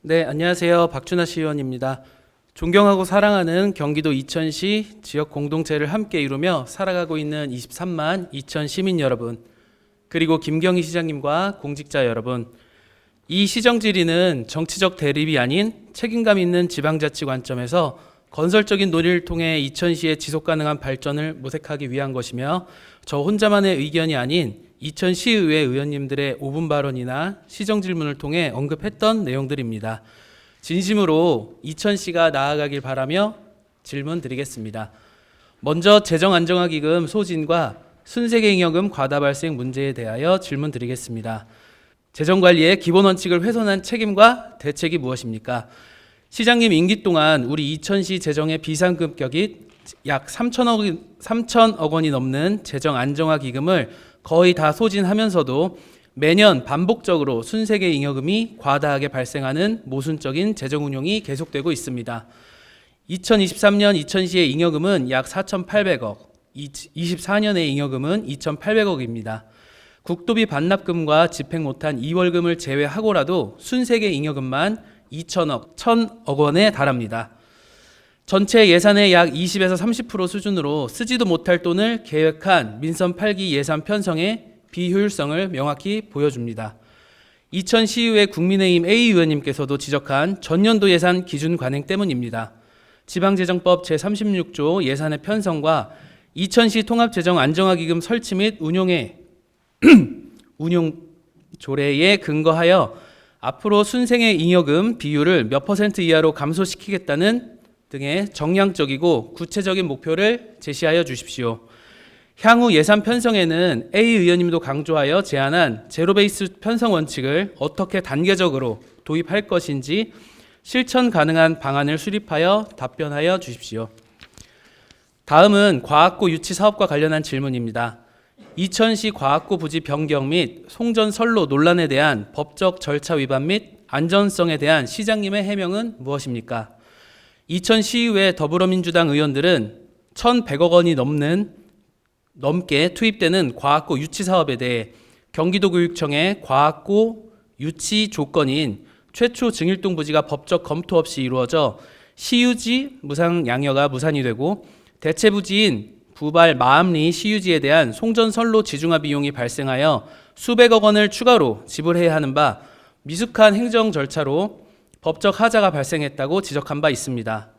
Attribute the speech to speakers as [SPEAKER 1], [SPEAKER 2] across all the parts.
[SPEAKER 1] 네, 안녕하세요. 박준하 시의원입니다. 존경하고 사랑하는 경기도 이천시 지역 공동체를 함께 이루며 살아가고 있는 23만 이천 시민 여러분, 그리고 김경희 시장님과 공직자 여러분, 이 시정 질의는 정치적 대립이 아닌 책임감 있는 지방자치 관점에서 건설적인 논의를 통해 이천시의 지속가능한 발전을 모색하기 위한 것이며, 저 혼자만의 의견이 아닌 이천시의회 의원님들의 5분 발언이나 시정 질문을 통해 언급했던 내용들입니다. 진심으로 이천시가 나아가길 바라며 질문 드리겠습니다. 먼저 재정안정화기금 소진과 순세계잉여금 과다 발생 문제에 대하여 질문 드리겠습니다. 재정관리의 기본 원칙을 훼손한 책임과 대책이 무엇입니까? 시장님 임기 동안 우리 이천시 재정의 비상급격이 약 3천억 원이 넘는 재정안정화기금을 거의 다 소진하면서도 매년 반복적으로 순세계잉여금이 과다하게 발생하는 모순적인 재정운용이 계속되고 있습니다. 2023년 이천시의 잉여금은 약 4,800억, 24년의 잉여금은 2,800억입니다. 국도비 반납금과 집행 못한 2월금을 제외하고라도 순세계잉여금만 2천억, 1,000억 원에 달합니다. 전체 예산의 약 20에서 30% 수준으로 쓰지도 못할 돈을 계획한 민선 8기 예산 편성의 비효율성을 명확히 보여줍니다. 이천시의회 국민의힘 A 의원님께서도 지적한 전년도 예산 기준 관행 때문입니다. 지방재정법 제36조 예산의 편성과 이천시 통합재정안정화기금 설치 및 운용 조례에 근거하여 앞으로 순생의 잉여금 비율을 몇 % 이하로 감소시키겠다는 등의 정량적이고 구체적인 목표를 제시하여 주십시오. 향후 예산 편성에는 A 의원님도 강조하여 제안한 제로베이스 편성 원칙을 어떻게 단계적으로 도입할 것인지 실천 가능한 방안을 수립하여 답변하여 주십시오. 다음은 과학고 유치 사업과 관련한 질문입니다. 이천시 과학고 부지 변경 및 송전 선로 논란에 대한 법적 절차 위반 및 안전성에 대한 시장님의 해명은 무엇입니까? 이천시의회 더불어민주당 의원들은 1,100억 원이 넘게 투입되는 과학고 유치 사업에 대해 경기도교육청의 과학고 유치 조건인 최초 증일동 부지가 법적 검토 없이 이루어져 시유지 무상 양여가 무산이 되고 대체 부지인 부발 마암리 시유지에 대한 송전선로 지중화 비용이 발생하여 수백억 원을 추가로 지불해야 하는 바 미숙한 행정 절차로 법적 하자가 발생했다고 지적한 바 있습니다.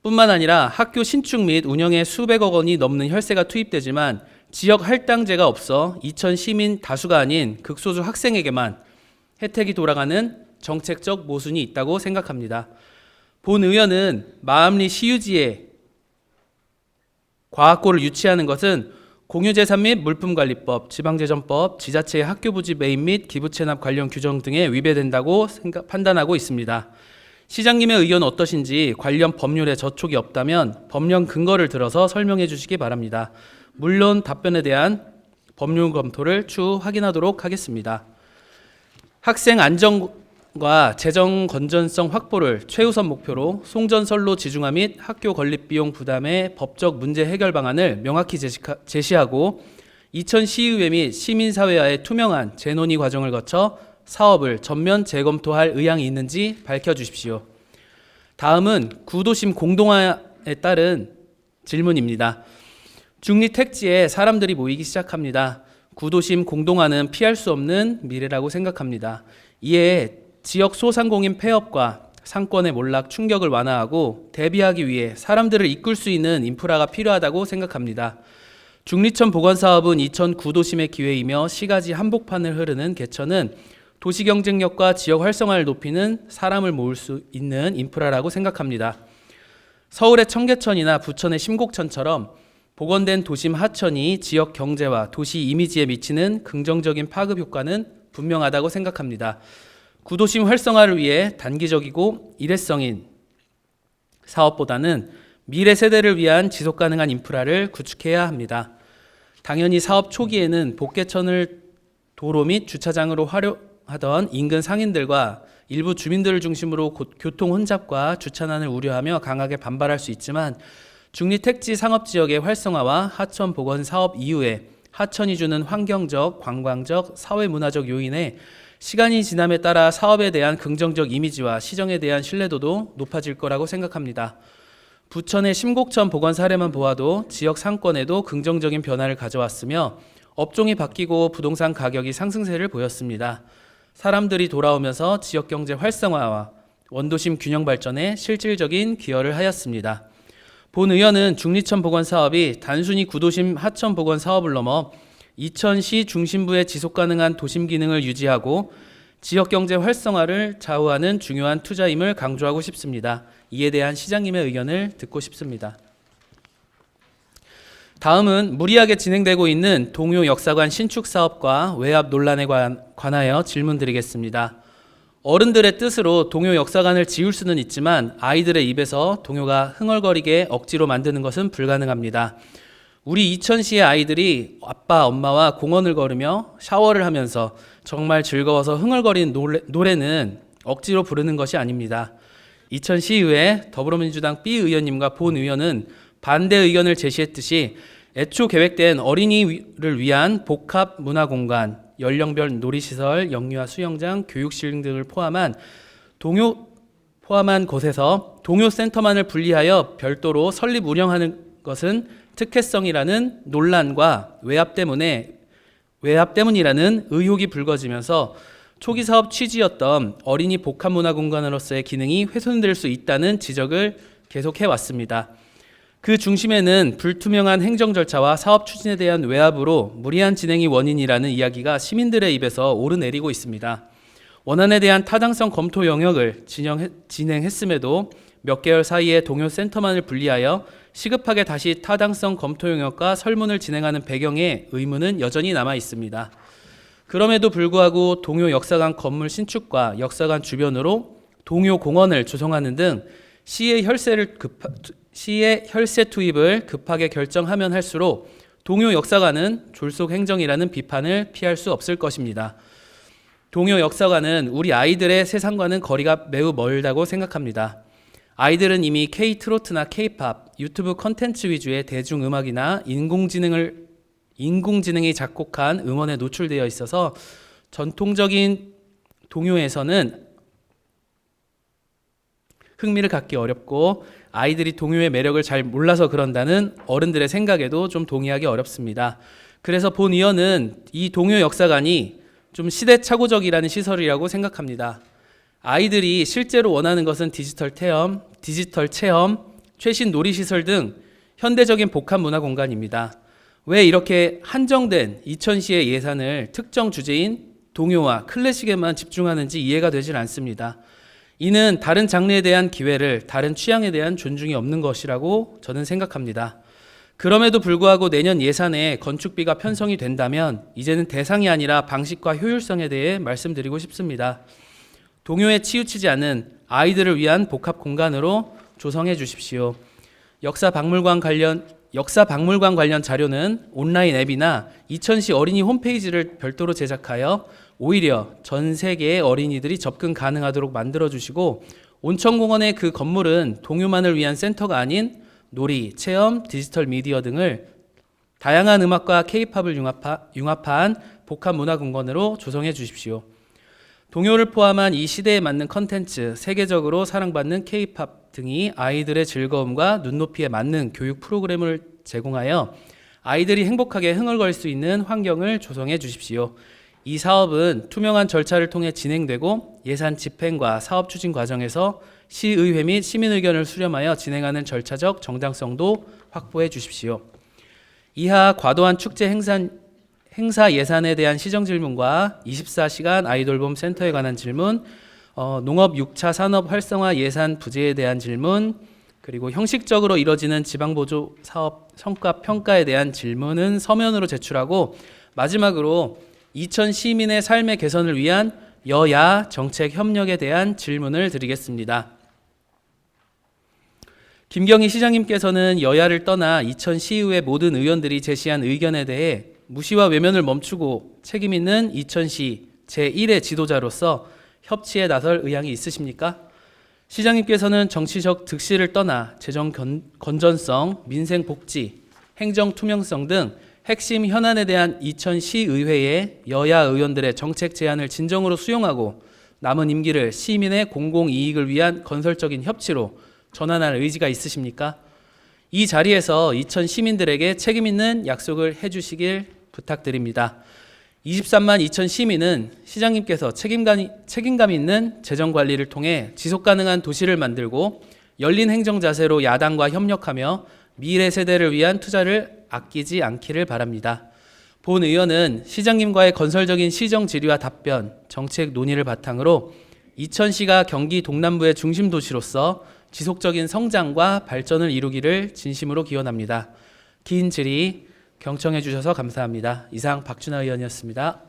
[SPEAKER 1] 뿐만 아니라 학교 신축 및 운영에 수백억 원이 넘는 혈세가 투입되지만 지역 할당제가 없어 이천 시민 다수가 아닌 극소수 학생에게만 혜택이 돌아가는 정책적 모순이 있다고 생각합니다. 본 의원은 마암리 시유지에 과학고를 유치하는 것은 공유재산 및 물품관리법, 지방재정법, 지자체의 학교부지 매입 및 기부채납 관련 규정 등에 위배된다고 판단하고 있습니다. 시장님의 의견 어떠신지 관련 법률에 저촉이 없다면 법령 근거를 들어서 설명해 주시기 바랍니다. 물론 답변에 대한 법률 검토를 추후 확인하도록 하겠습니다. 학생 안전과 재정 건전성 확보를 최우선 목표로 송전선로 지중화 및 학교 건립비용 부담의 법적 문제 해결 방안을 명확히 제시하고 이천시의회 및 시민사회와의 투명한 재논의 과정을 거쳐 사업을 전면 재검토할 의향이 있는지 밝혀주십시오. 다음은 구도심 공동화에 따른 질문입니다. 중리 택지에 사람들이 모이기 시작합니다. 구도심 공동화는 피할 수 없는 미래라고 생각합니다. 이에 지역 소상공인 폐업과 상권의 몰락 충격을 완화하고 대비하기 위해 사람들을 이끌 수 있는 인프라가 필요하다고 생각합니다. 중리천 보건사업은 이천 구도심의 기회이며 시가지 한복판을 흐르는 개천은 도시 경쟁력과 지역 활성화를 높이는 사람을 모을 수 있는 인프라라고 생각합니다. 서울의 청계천이나 부천의 심곡천처럼 복원된 도심 하천이 지역 경제와 도시 이미지에 미치는 긍정적인 파급 효과는 분명하다고 생각합니다. 구도심 활성화를 위해 단기적이고 일회성인 사업보다는 미래 세대를 위한 지속 가능한 인프라를 구축해야 합니다. 당연히 사업 초기에는 복개천을 도로 및 주차장으로 활용하던 인근 상인들과 일부 주민들을 중심으로 교통 혼잡과 주차난을 우려하며 강하게 반발할 수 있지만 중리 택지 상업지역의 활성화와 하천 복원 사업 이후에 하천이 주는 환경적, 관광적, 사회문화적 요인에 시간이 지남에 따라 사업에 대한 긍정적 이미지와 시정에 대한 신뢰도도 높아질 거라고 생각합니다. 부천의 심곡천 복원 사례만 보아도 지역 상권에도 긍정적인 변화를 가져왔으며 업종이 바뀌고 부동산 가격이 상승세를 보였습니다. 사람들이 돌아오면서 지역 경제 활성화와 원도심 균형 발전에 실질적인 기여를 하였습니다. 본 의원은 중리천 복원 사업이 단순히 구도심 하천 복원 사업을 넘어 이천시 중심부의 지속 가능한 도심 기능을 유지하고 지역 경제 활성화를 좌우하는 중요한 투자임을 강조하고 싶습니다. 이에 대한 시장님의 의견을 듣고 싶습니다. 다음은 무리하게 진행되고 있는 동요 역사관 신축 사업과 외압 논란에 관하여 질문드리겠습니다. 어른들의 뜻으로 동요 역사관을 지을 수는 있지만 아이들의 입에서 동요가 흥얼거리게 억지로 만드는 것은 불가능합니다. 우리 이천시의 아이들이 아빠, 엄마와 공원을 걸으며 샤워를 하면서 정말 즐거워서 흥얼거리는 노래는 억지로 부르는 것이 아닙니다. 이천시의회 더불어민주당 B 의원님과 본 의원은 반대 의견을 제시했듯이 애초 계획된 어린이를 위한 복합 문화공간, 연령별 놀이시설, 영유아 수영장, 교육실 등을 포함한 곳에서 동요센터만을 분리하여 별도로 설립 운영하는 것은 특혜성이라는 논란과 외압 때문이라는 의혹이 불거지면서 초기 사업 취지였던 어린이 복합문화공간으로서의 기능이 훼손될 수 있다는 지적을 계속해 왔습니다. 그 중심에는 불투명한 행정 절차와 사업 추진에 대한 외압으로 무리한 진행이 원인이라는 이야기가 시민들의 입에서 오르내리고 있습니다. 원안에 대한 타당성 검토 영역을 진행했음에도 몇 개월 사이에 동요센터만을 분리하여 시급하게 다시 타당성 검토 영역과 설문을 진행하는 배경에 의문은 여전히 남아 있습니다. 그럼에도 불구하고 동요 역사관 건물 신축과 역사관 주변으로 동요 공원을 조성하는 등 시의 혈세 투입을 급하게 결정하면 할수록 동요 역사관은 졸속 행정이라는 비판을 피할 수 없을 것입니다. 동요 역사관은 우리 아이들의 세상과는 거리가 매우 멀다고 생각합니다. 아이들은 이미 K-트로트나 K-팝, 유튜브 컨텐츠 위주의 대중음악이나 인공지능이 작곡한 음원에 노출되어 있어서 전통적인 동요에서는 흥미를 갖기 어렵고 아이들이 동요의 매력을 잘 몰라서 그런다는 어른들의 생각에도 좀 동의하기 어렵습니다. 그래서 본 의원은 이 동요 역사관이 좀 시대착오적이라는 시설이라고 생각합니다. 아이들이 실제로 원하는 것은 디지털 체험, 최신 놀이시설 등 현대적인 복합문화공간입니다. 왜 이렇게 한정된 이천시의 예산을 특정 주제인 동요와 클래식에만 집중하는지 이해가 되질 않습니다. 이는 다른 장르에 대한 기회를, 다른 취향에 대한 존중이 없는 것이라고 저는 생각합니다. 그럼에도 불구하고 내년 예산에 건축비가 편성이 된다면 이제는 대상이 아니라 방식과 효율성에 대해 말씀드리고 싶습니다. 동요에 치우치지 않은 아이들을 위한 복합 공간으로 조성해 주십시오. 역사 박물관 관련 자료는 온라인 앱이나 이천시 어린이 홈페이지를 별도로 제작하여 오히려 전 세계의 어린이들이 접근 가능하도록 만들어주시고 온천공원의 그 건물은 동요만을 위한 센터가 아닌 놀이, 체험, 디지털 미디어 등을 다양한 음악과 K-팝을 융합한 복합 문화공간으로 조성해 주십시오. 동요를 포함한 이 시대에 맞는 컨텐츠, 세계적으로 사랑받는 K-팝 등이 아이들의 즐거움과 눈높이에 맞는 교육 프로그램을 제공하여 아이들이 행복하게 흥얼거릴 수 있는 환경을 조성해 주십시오. 이 사업은 투명한 절차를 통해 진행되고 예산 집행과 사업 추진 과정에서 시의회 및 시민 의견을 수렴하여 진행하는 절차적 정당성도 확보해 주십시오. 이하 과도한 축제 행사 예산에 대한 시정 질문과 24시간 아이돌봄 센터에 관한 질문, 농업 6차 산업 활성화 예산 부재에 대한 질문, 그리고 형식적으로 이뤄지는 지방보조 사업 성과 평가에 대한 질문은 서면으로 제출하고 마지막으로 이천 시민의 삶의 개선을 위한 여야 정책 협력에 대한 질문을 드리겠습니다. 김경희 시장님께서는 여야를 떠나 이천시의회 모든 의원들이 제시한 의견에 대해 무시와 외면을 멈추고 책임 있는 이천시 제1의 지도자로서 협치에 나설 의향이 있으십니까? 시장님께서는 정치적 득실을 떠나 재정 건전성, 민생 복지, 행정 투명성 등 핵심 현안에 대한 이천시의회의 여야 의원들의 정책 제안을 진정으로 수용하고 남은 임기를 시민의 공공이익을 위한 건설적인 협치로 전환할 의지가 있으십니까? 이 자리에서 이천 시민들에게 책임 있는 약속을 해주시길 부탁드립니다. 23만 2천 시민은 시장님께서 책임감 있는 재정 관리를 통해 지속 가능한 도시를 만들고 열린 행정 자세로 야당과 협력하며 미래 세대를 위한 투자를 아끼지 않기를 바랍니다. 본 의원은 시장님과의 건설적인 시정 질의와 답변, 정책 논의를 바탕으로 이천시가 경기 동남부의 중심 도시로서 지속적인 성장과 발전을 이루기를 진심으로 기원합니다. 긴 질의 경청해 주셔서 감사합니다. 이상 박준하 의원이었습니다.